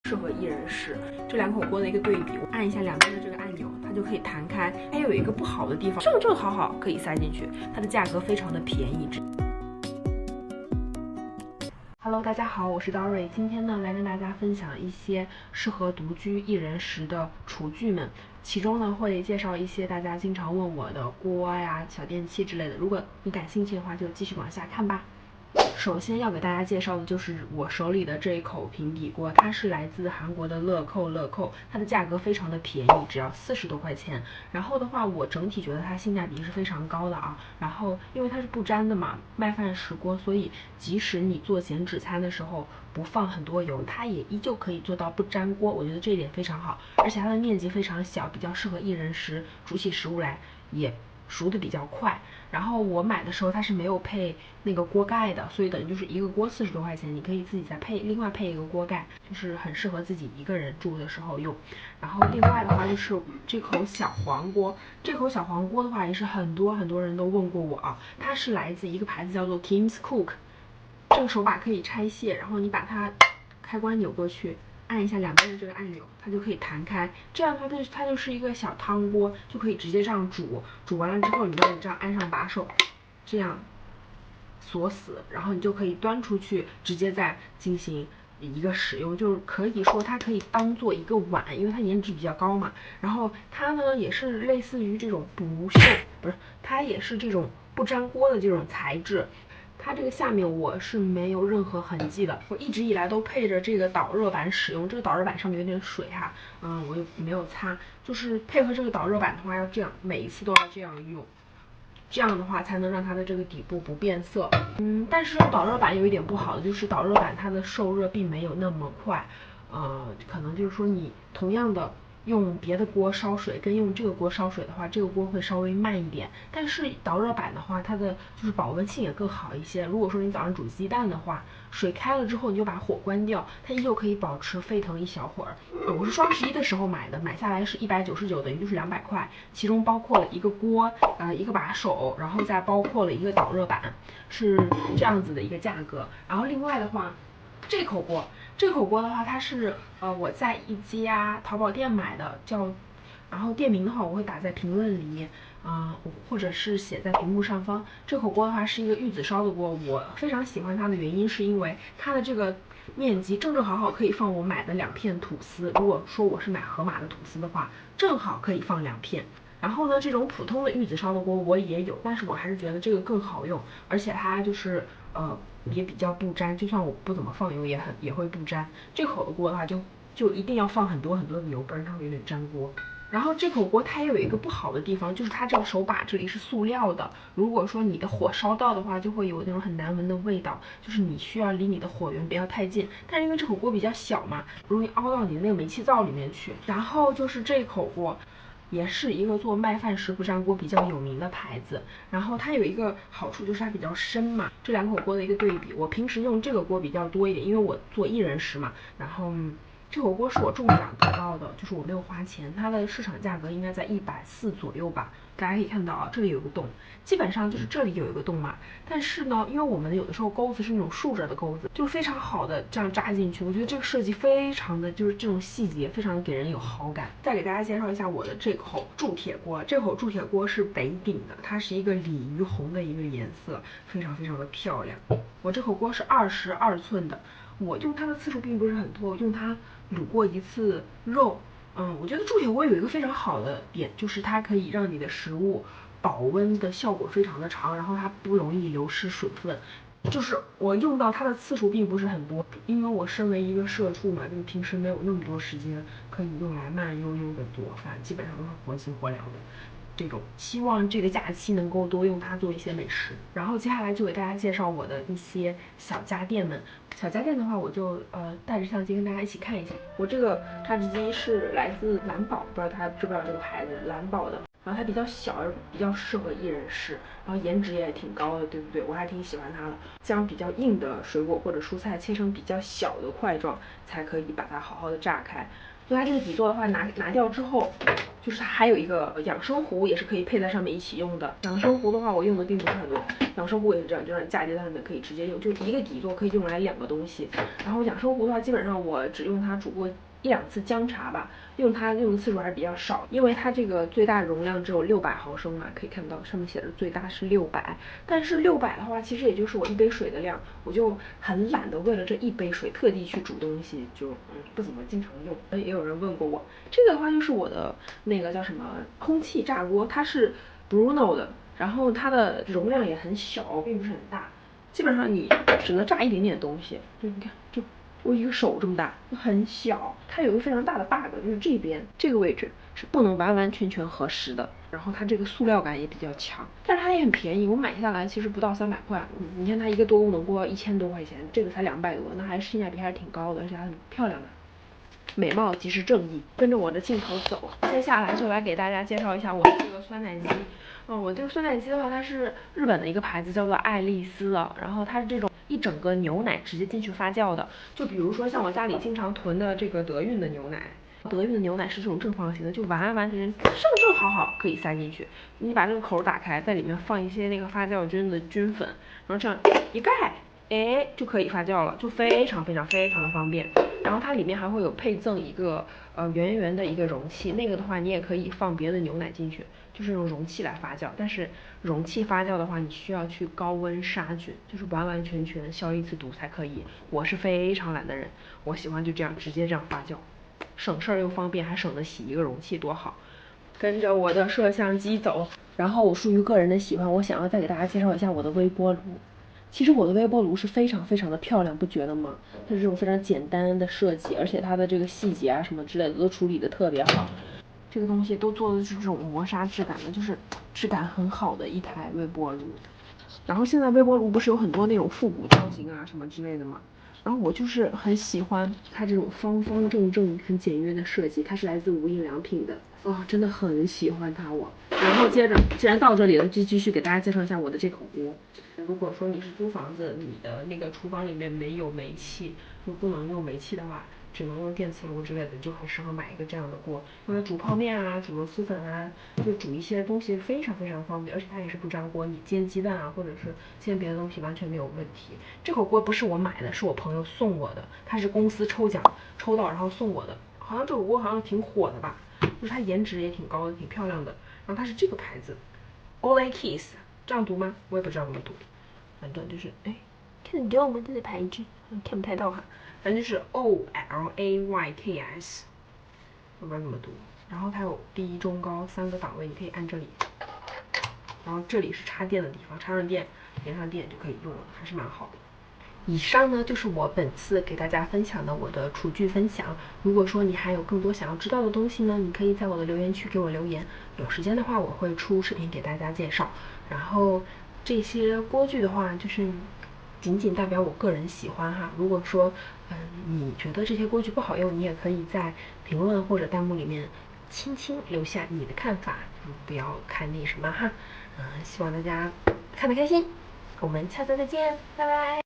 适合一人食。这两口锅的一个对比，我按一下两边的这个按钮，它就可以弹开。它有一个不好的地方，正好可以塞进去，它的价格非常的便宜。Hello， 大家好，我是刀瑞，今天呢来跟大家分享一些适合独居一人食的厨具们，其中呢会介绍一些大家经常问我的锅呀、小电器之类的。如果你感兴趣的话，就继续往下看吧。首先要给大家介绍的就是我手里的这一口平底锅，它是来自韩国的乐扣，它的价格非常的便宜，只要40多块钱。然后的话，我整体觉得它性价比是非常高的啊。然后因为它是不粘的嘛，麦饭石锅，所以即使你做减脂餐的时候不放很多油，它也依旧可以做到不粘锅。我觉得这一点非常好，而且它的面积非常小，比较适合一人食，煮起食物来也熟的比较快。然后我买的时候它是没有配那个锅盖的，所以等于就是一个锅40多块钱，你可以自己再另外配一个锅盖，就是很适合自己一个人住的时候用。然后另外的话就是这口小黄锅，这口小黄锅的话也是很多人都问过我啊，它是来自一个牌子叫做 Kim's Cook， 这个手把可以拆卸，然后你把它开关扭过去，按一下两边的这个按钮，它就可以弹开。这样它就是一个小汤锅，就可以直接这样煮。煮完了之后，你这样安上把手，这样锁死，然后你就可以端出去，直接再进行一个使用。就是可以说它可以当做一个碗，因为它颜值比较高嘛。然后它呢也是类似于这种它也是这种不粘锅的这种材质。它这个下面我是没有任何痕迹的，我一直以来都配着这个导热板使用。这个导热板上面有点水哈，我又没有擦，就是配合这个导热板的话要这样，每一次都要这样用，这样的话才能让它的这个底部不变色。但是用导热板有一点不好的就是导热板它的受热并没有那么快，可能就是说你同样的用别的锅烧水跟用这个锅烧水的话，这个锅会稍微慢一点。但是导热板的话，它的就是保温性也更好一些。如果说你早上煮鸡蛋的话，水开了之后你就把火关掉，它依旧可以保持沸腾一小会儿。我是双11的时候买的，买下来是199，等于就是200块，其中包括了一个锅，一个把手，然后再包括了一个导热板，是这样子的一个价格。然后另外的话，这口锅的话，它是我在一家淘宝店买的，然后店名的话我会打在评论里，或者是写在屏幕上方。这口锅的话是一个玉子烧的锅，我非常喜欢它的原因是因为它的这个面积正好可以放我买的2片吐司。如果说我是买盒马的吐司的话，正好可以放2片。然后呢，这种普通的玉子烧的锅我也有，但是我还是觉得这个更好用，而且它就是也比较不粘，就算我不怎么放油也会不粘。这口的锅的话就一定要放很多的油，不然它会有点粘锅。然后这口锅它也有一个不好的地方，就是它这个手把这里是塑料的，如果说你的火烧到的话，就会有那种很难闻的味道，就是你需要离你的火源不要太近。但是因为这口锅比较小嘛，容易凹到你的那个煤气灶里面去。然后就是这口锅也是一个做麦饭石不粘锅比较有名的牌子，然后它有一个好处就是它比较深嘛。这两口锅的一个对比，我平时用这个锅比较多一点，因为我做一人食嘛。然后这口锅是我中奖得到的，就是我没有花钱，它的市场价格应该在140左右吧。大家可以看到啊，这里有个洞，基本上就是这里有一个洞嘛。但是呢，因为我们有的时候钩子是那种竖着的钩子，就非常好的这样扎进去。我觉得这个设计非常的就是这种细节非常的给人有好感。再给大家介绍一下我的这口铸铁锅，这口铸铁锅是北鼎的，它是一个鲤鱼红的一个颜色，非常的漂亮。我这口锅是22寸的，我用它的次数并不是很多，我用它卤过一次肉。我觉得铸铁锅有一个非常好的点，就是它可以让你的食物保温的效果非常的长，然后它不容易流失水分。就是我用到它的次数并不是很多，因为我身为一个社畜嘛，就平时没有那么多时间可以用来慢悠悠的做饭，基本上都是活急活凉的这种。希望这个假期能够多用它做一些美食。然后接下来就给大家介绍我的一些小家电们。小家电的话，我就带着相机跟大家一起看一下。我这个榨汁机是来自蓝宝，不知道大家知不知道这个牌子，蓝宝的。然后它比较小，比较适合一人食，然后颜值也挺高的，对不对？我还挺喜欢它的。将比较硬的水果或者蔬菜切成比较小的块状，才可以把它好好的炸开。就它这个底座的话，拿掉之后，就是它还有一个养生壶，也是可以配在上面一起用的。养生壶的话，我用的并不是很多，养生壶也是这样，就让你嫁接在上面可以直接用，就一个底座可以用来2个东西。然后养生壶的话，基本上我只用它煮过1、2次姜茶吧，用它用的次数还是比较少，因为它这个最大容量只有600毫升嘛，可以看到上面写的最大是600，但是600的话，其实也就是我1杯水的量，我就很懒得为了这1杯水特地去煮东西，就不怎么经常用。也有人问过我，这个的话就是我的那个叫什么空气炸锅，它是 Bruno 的，然后它的容量也很小，并不是很大，基本上你只能炸一点点东西，就你看就。我一个手这么大，很小。它有一个非常大的 bug， 就是这边这个位置是不能完完全全合实的。然后它这个塑料感也比较强，但是它也很便宜，我买下来其实不到300块。你看它一个多功能锅1000多块钱，这个才200多，那还是性价比还是挺高的，而且还很漂亮的。美貌即是正义，跟着我的镜头走。接下来就来给大家介绍一下我的这个酸奶机。我这个酸奶机的话，它是日本的一个牌子，叫做爱丽丝的。然后它是这种一整个牛奶直接进去发酵的。就比如说像我家里经常囤的这个德韵的牛奶，德韵的牛奶是这种正方形的，就完完全全正好可以塞进去。你把这个口打开，在里面放一些那个发酵菌的菌粉，然后这样一盖，就可以发酵了，就非常的方便。然后它里面还会有配赠一个圆圆的一个容器，那个的话你也可以放别的牛奶进去，就是用容器来发酵。但是容器发酵的话，你需要去高温杀菌，就是完完全全消一次毒才可以。我是非常懒的人，我喜欢就这样直接这样发酵，省事儿又方便，还省得洗一个容器，多好。跟着我的摄像机走，然后我出于个人的喜欢，我想要再给大家介绍一下我的微波炉。其实我的微波炉是非常的漂亮，不觉得吗？它是这种非常简单的设计，而且它的这个细节啊什么之类的都处理的特别好。这个东西都做的是这种磨砂质感的，就是质感很好的一台微波炉。然后现在微波炉不是有很多那种复古造型啊什么之类的吗？然后我就是很喜欢它这种方方正正、很简约的设计，它是来自无印良品的。真的很喜欢它我。然后接着，既然到这里了，就继续给大家介绍一下我的这口锅。如果说你是租房子，你的那个厨房里面没有煤气，就不能用煤气的话，只能用电磁炉之类的，就很适合买一个这样的锅，用来煮泡面啊、煮螺蛳粉啊，就煮一些东西非常方便，而且它也是不粘锅，你煎鸡蛋啊或者是煎别的东西完全没有问题。这口锅不是我买的，是我朋友送我的，它是公司抽奖抽到然后送我的，好像这口锅好像挺火的吧，就是它颜值也挺高的，挺漂亮的。然后它是这个牌子 Olay Kiss， 这样读吗？我也不知道怎么读，反正就是看得到吗？这个牌子看不太到哈，反正就是 OLAYKS， 我不知道怎么读。然后它有低中高3个档位，你可以按这里，然后这里是插电的地方，插上电连上电就可以用了，还是蛮好的。以上呢就是我本次给大家分享的我的厨具分享。如果说你还有更多想要知道的东西呢，你可以在我的留言区给我留言，有时间的话我会出视频给大家介绍。然后这些锅具的话，就是仅仅代表我个人喜欢哈。如果说你觉得这些锅具不好用，你也可以在评论或者弹幕里面轻轻留下你的看法，不要看那什么哈。希望大家看得开心，我们下次再见，拜拜。